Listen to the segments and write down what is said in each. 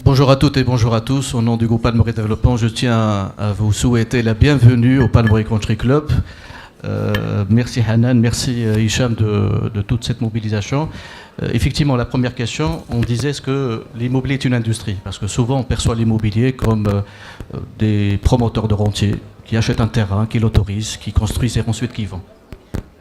Bonjour à toutes et bonjour à tous. Au nom du groupe Palmeraie Développement, je tiens à vous souhaiter la bienvenue au Palmeraie Country Club. Merci Hanan, merci Hicham de toute cette mobilisation. Effectivement, la première question, on disait est-ce que l'immobilier est une industrie? Parce que souvent on perçoit l'immobilier comme des promoteurs de rentiers qui achètent un terrain, qui l'autorisent, qui construisent et ensuite qui vendent.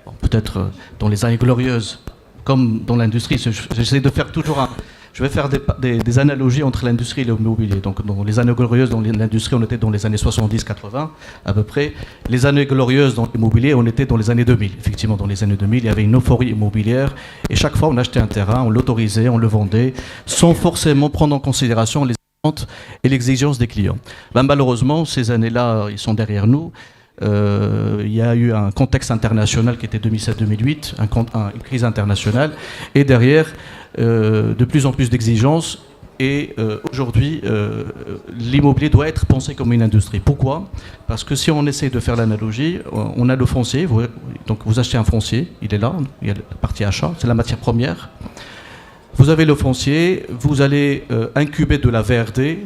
Bon, peut-être dans les années glorieuses, comme dans l'industrie, j'essaie de faire toujours je vais faire des analogies entre l'industrie et l'immobilier. Donc, dans les années glorieuses, dans l'industrie, on était dans les années 70-80, à peu près. Les années glorieuses dans l'immobilier, on était dans les années 2000. Effectivement, dans les années 2000, il y avait une euphorie immobilière. Et chaque fois, on achetait un terrain, on l'autorisait, on le vendait, sans forcément prendre en considération les attentes et l'exigence des clients. Ben, malheureusement, ces années-là, ils sont derrière nous. Il y a eu un contexte international qui était 2007-2008, une crise internationale, et derrière, de plus en plus d'exigences. Et aujourd'hui, l'immobilier doit être pensé comme une industrie. Pourquoi? Parce que si on essaie de faire l'analogie, on a le foncier, donc vous achetez un foncier, il est là, il y a la partie achat, c'est la matière première. Vous avez le foncier, vous allez incuber de la VRD,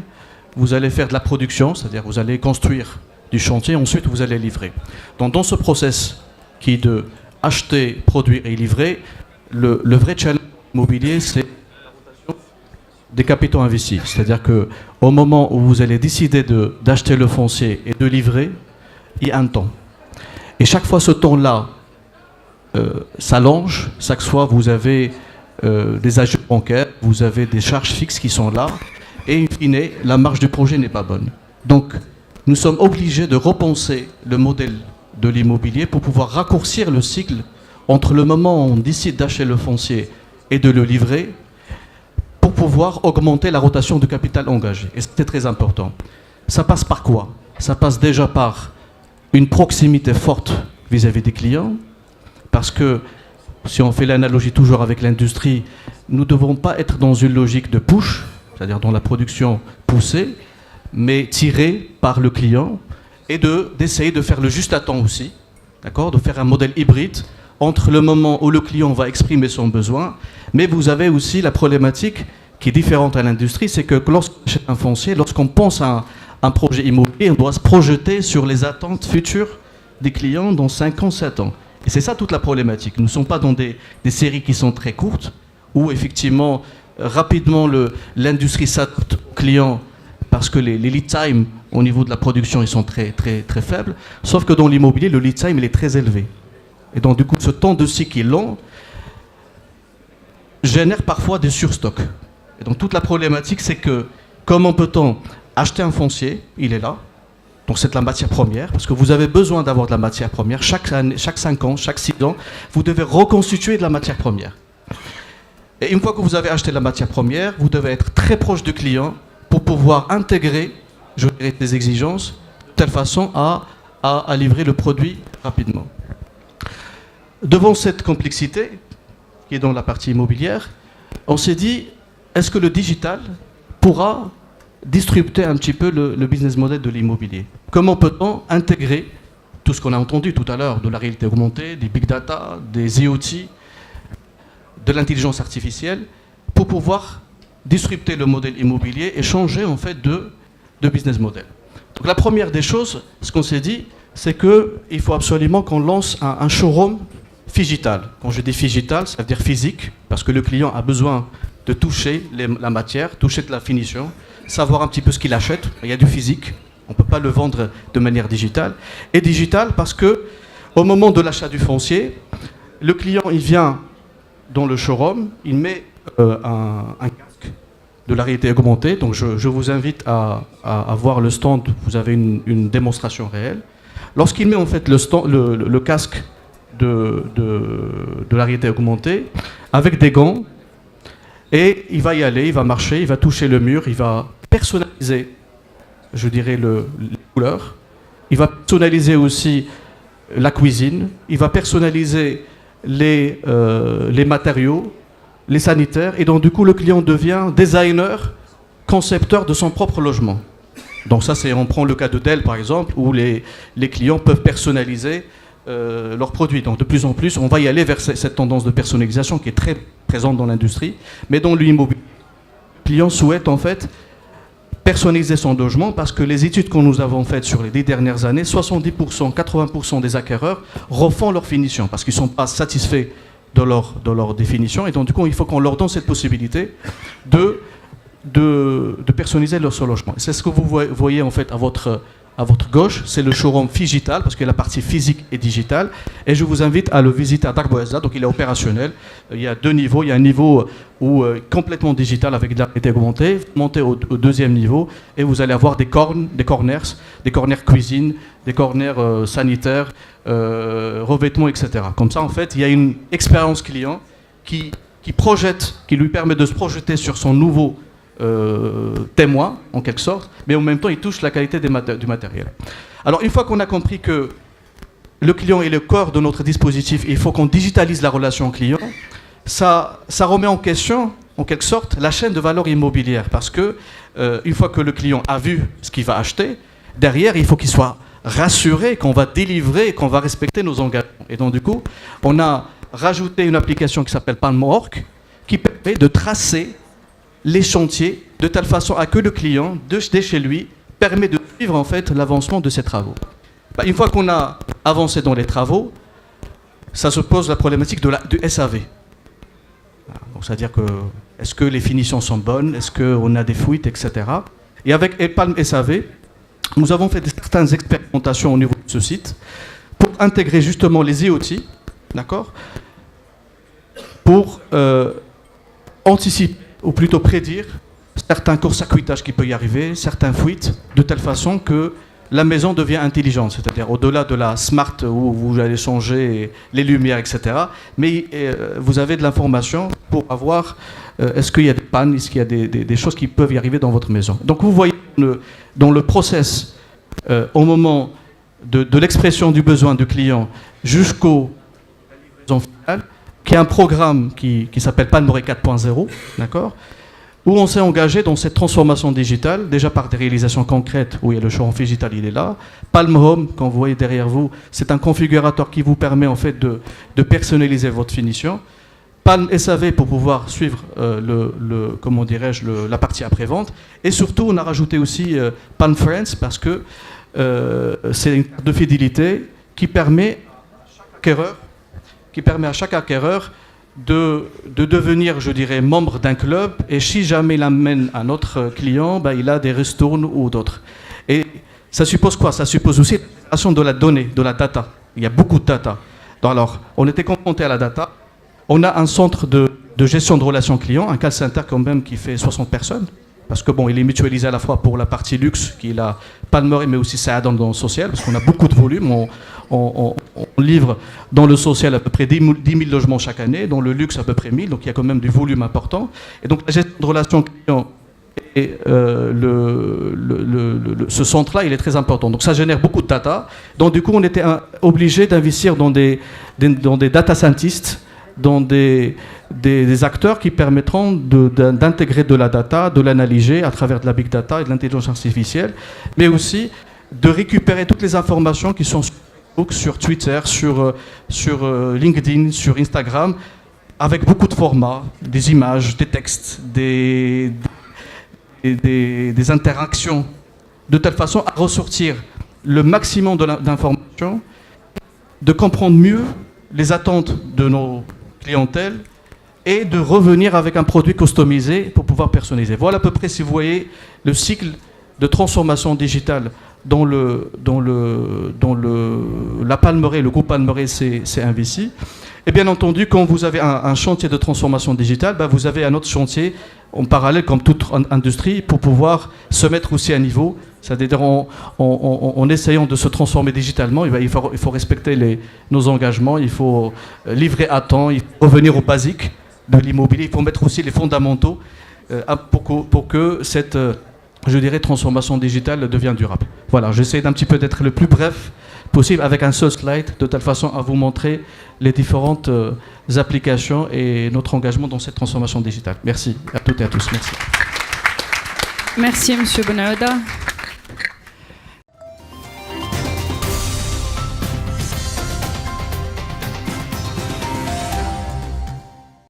vous allez faire de la production, c'est-à-dire vous allez construire du chantier, ensuite vous allez livrer. Donc dans ce process qui est de acheter, produire et livrer, le vrai challenge immobilier, c'est la rotation des capitaux investis. C'est-à-dire qu'au moment où vous allez décider d'acheter le foncier et de livrer, il y a un temps. Et chaque fois ce temps-là s'allonge, chaque fois vous avez des ajouts bancaires, vous avez des charges fixes qui sont là, et in fine, la marge du projet n'est pas bonne. Donc, nous sommes obligés de repenser le modèle de l'immobilier pour pouvoir raccourcir le cycle entre le moment où on décide d'acheter le foncier et de le livrer pour pouvoir augmenter la rotation du capital engagé. Et c'est très important. Ça passe par quoi? Ça passe déjà par une proximité forte vis-à-vis des clients, parce que si on fait l'analogie toujours avec l'industrie, nous ne devons pas être dans une logique de push, c'est-à-dire dans la production poussée, mais tiré par le client, et d'essayer de faire le juste à temps aussi, d'accord, de faire un modèle hybride entre le moment où le client va exprimer son besoin, mais vous avez aussi la problématique qui est différente à l'industrie, c'est que lorsqu'on achète un foncier, lorsqu'on pense à un projet immobilier, on doit se projeter sur les attentes futures des clients dans 5 ans, 7 ans. Et c'est ça toute la problématique. Nous ne sommes pas dans des séries qui sont très courtes, où effectivement, rapidement, l'industrie s'adapte aux clients, parce que les lead time au niveau de la production ils sont très, très, très faibles, sauf que dans l'immobilier, le lead time il est très élevé. Et donc du coup, ce temps de cycle qui est long génère parfois des surstocks. Et donc toute la problématique, c'est que comment peut-on acheter un foncier, il est là, donc c'est de la matière première, parce que vous avez besoin d'avoir de la matière première, chaque 5 ans, chaque 6 ans, vous devez reconstituer de la matière première. Et une fois que vous avez acheté la matière première, vous devez être très proche du client, pour pouvoir intégrer, je dirais, des exigences de telle façon à livrer le produit rapidement. Devant cette complexité, qui est dans la partie immobilière, on s'est dit, est-ce que le digital pourra disrupter un petit peu le business model de l'immobilier? Comment peut-on intégrer tout ce qu'on a entendu tout à l'heure, de la réalité augmentée, des big data, des IoT, de l'intelligence artificielle, pour pouvoir disrupter le modèle immobilier et changer en fait de business model. Donc la première des choses, ce qu'on s'est dit, c'est qu'il faut absolument qu'on lance un showroom phygital. Quand je dis phygital, ça veut dire physique, parce que le client a besoin de toucher la matière, toucher de la finition, savoir un petit peu ce qu'il achète. Il y a du physique, on ne peut pas le vendre de manière digitale. Et digital parce que au moment de l'achat du foncier, le client il vient dans le showroom, il met un casque de la réalité augmentée. Donc je vous invite à voir le stand, vous avez une démonstration réelle. Lorsqu'il met en fait le casque de la réalité augmentée, avec des gants, et il va y aller, il va marcher, il va toucher le mur, il va personnaliser, je dirais, les couleurs, il va personnaliser aussi la cuisine, il va personnaliser les matériaux, les sanitaires, et donc du coup le client devient designer, concepteur de son propre logement. Donc ça, on prend le cas de Dell par exemple, où les clients peuvent personnaliser leurs produits. Donc de plus en plus, on va y aller vers cette tendance de personnalisation qui est très présente dans l'industrie, mais dans l'immobilier, le client souhaite en fait personnaliser son logement, parce que les études que nous avons faites sur les 10 dernières années, 70%, 80% des acquéreurs refont leur finition parce qu'ils ne sont pas satisfaits de leur définition, et donc du coup il faut qu'on leur donne cette possibilité de personnaliser leur logement. C'est ce que vous voyez en fait à votre gauche, c'est le showroom Figital, parce que la partie physique et digitale, et je vous invite à le visiter à Darb Ouazzat. Donc il est opérationnel, il y a 2 niveaux, il y a un niveau où complètement digital avec de la réalité augmentée, vous montez au 2e niveau et vous allez avoir des corners cuisine, des corners sanitaires, revêtements, etc. Comme ça en fait il y a une expérience client qui lui permet de se projeter sur son nouveau témoin, en quelque sorte, mais en même temps, il touche la qualité du matériel. Alors, une fois qu'on a compris que le client est le corps de notre dispositif, et il faut qu'on digitalise la relation client, ça remet en question, en quelque sorte, la chaîne de valeur immobilière, parce que une fois que le client a vu ce qu'il va acheter, derrière, il faut qu'il soit rassuré qu'on va délivrer, qu'on va respecter nos engagements. Et donc, du coup, on a rajouté une application qui s'appelle Palmwork, qui permet de tracer les chantiers de telle façon à que le client, de chez lui, permet de suivre en fait l'avancement de ses travaux. Une fois qu'on a avancé dans les travaux, ça se pose la problématique du SAV. Donc, c'est-à-dire que est-ce que les finitions sont bonnes, est-ce qu'on a des fuites, etc. Et avec Palm SAV, nous avons fait certaines expérimentations au niveau de ce site pour intégrer justement les IoT, d'accord, pour anticiper, ou plutôt prédire certains court-circuitages qui peuvent y arriver, certaines fuites, de telle façon que la maison devient intelligente, c'est-à-dire au-delà de la smart où vous allez changer les lumières, etc. Mais vous avez de l'information pour avoir est-ce qu'il y a des pannes, est-ce qu'il y a des choses qui peuvent y arriver dans votre maison. Donc vous voyez dans le process, au moment de l'expression du besoin du client jusqu'au livraison finale, qui est un programme qui s'appelle Palmwork 4.0, d'accord, où on s'est engagé dans cette transformation digitale, déjà par des réalisations concrètes, où il y a le showroom digital, il est là. Palm Home, quand vous voyez derrière vous, c'est un configurateur qui vous permet en fait de personnaliser votre finition. Palm SAV pour pouvoir suivre comment dirais-je, la partie après-vente. Et surtout, on a rajouté aussi Palm Friends, parce que c'est une carte de fidélité qui permet à chaque acquéreur de devenir, je dirais, membre d'un club, et si jamais il amène un autre client, il a des ristournes ou d'autres. Et ça suppose quoi? Ça suppose aussi la création de la donnée, de la data. Il y a beaucoup de data. Donc, alors, on était confronté à la data. On a un centre de gestion de relations clients, un call center quand même qui fait 60 personnes, parce que bon, il est mutualisé à la fois pour la partie luxe, qui est la Palmwork, mais aussi ça dans le social, parce qu'on a beaucoup de volume. On livre dans le social à peu près 10 000 logements chaque année, dans le luxe à peu près 1000, donc il y a quand même du volume important. Et donc la gestion de relations clients et ce centre-là, il est très important. Donc ça génère beaucoup de data. Donc du coup, on était obligé d'investir dans des data scientists, dans des acteurs qui permettront d'intégrer de la data, de l'analyser à travers de la big data et de l'intelligence artificielle, mais aussi de récupérer toutes les informations qui sont sur Twitter, sur LinkedIn, sur Instagram, avec beaucoup de formats, des images, des textes, des interactions, de telle façon à ressortir le maximum d'informations, de comprendre mieux les attentes de nos clientèles et de revenir avec un produit customisé pour pouvoir personnaliser. Voilà à peu près, si vous voyez, le cycle de transformation digitale dont la Palmwork, le groupe Palmwork s'est investi. Et bien entendu, quand vous avez un chantier de transformation digitale, vous avez un autre chantier en parallèle, comme toute industrie, pour pouvoir se mettre aussi à niveau. C'est-à-dire en essayant de se transformer digitalement, il faut respecter nos engagements, il faut livrer à temps, il faut revenir aux basiques de l'immobilier, il faut mettre aussi les fondamentaux pour que cette, je dirais, transformation digitale devienne durable. Voilà, j'essaie d'un petit peu d'être le plus bref possible avec un seul slide, de telle façon à vous montrer les différentes applications et notre engagement dans cette transformation digitale. Merci à toutes et à tous. Merci. Merci, M. Bonaoda.